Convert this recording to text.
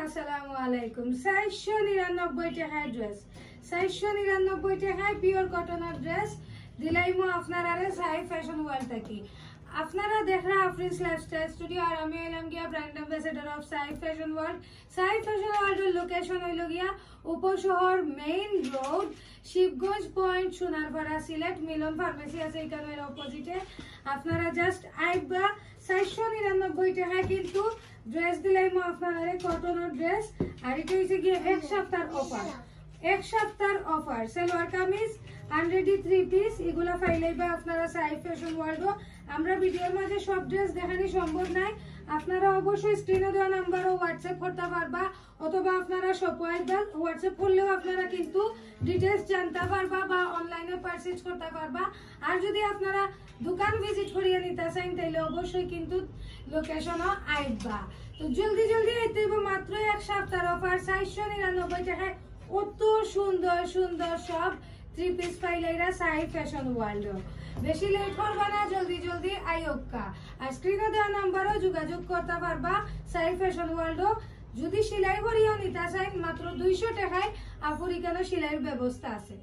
আসসালামু আলাইকুম 499 টাকায় ড্রেস 499 টাকায় পিওর কটনের ড্রেস দিলাইমো আপনারা সাই ফ্যাশন ওয়ার্ল্ড থেকে আপনারা দেখরা আফরিস লাইফস্টাইল স্টুডিও আর আমি এলাম গিয়া brand ambassador of Sai fashion world. Sai fashion ওয়ার্ল্ডের লোকেশন হইল গিয়া Upashahar main road Shibganj point Sonarpara Sylhet Milon pharmacy আছে এখানে অপোজিটে। আপনারা জাস্ট আইবা 499 টাকায় কিন্তু ড্রেস দিলাইমো আপনারা কটনের ড্রেস আর এটা হইছে গিয়ে এক সপ্তাহের অফার। এক সপ্তাহের offer salwar kameez unready 3 piece এগুলা ফাইলাইবা আপনারা সাই ফ্যাশন ওয়ার্ল্ড। আমরা ভিডিওর মাঝে সব ড্রেস দেখানি সম্ভব নাই, আপনারা অবশ্যই স্ক্রিনে দেওয়া নাম্বারও হোয়াটসঅ্যাপ করতে পারবা অথবা আপনারা শপওয়াইজা হোয়াটসঅ্যাপ করলেও আপনারা কিন্তু ডিটেইলস জানতে পারবা বা অনলাইনে পারচেজ করতে পারবা। আর যদি আপনারা দোকান ভিজিট করিয়ে নিতে চান তাহলে অবশ্যই কিন্তু লোকেশনও আইবা। তো জলদি জলদি আইতে হইব, মাত্র এক সপ্তাহের অফার 499 টাকায় কত সুন্দর সুন্দর সব 3 পিস ফাইলাইরা সাই ফ্যাশন ওয়ার্ল্ড। বেশি লেট করবা না, জলদি জলদি আইওকা। আর স্ক্রিনে দেওয়া নাম্বারও যোগাযোগ করতে পারবা সাই ফ্যাশন ওয়ার্ল্ড। যদি সেলাই করিও নিতে চাই মাত্র 200 টাকায় আফরিকানো সেলাইয়ের ব্যবস্থা আছে।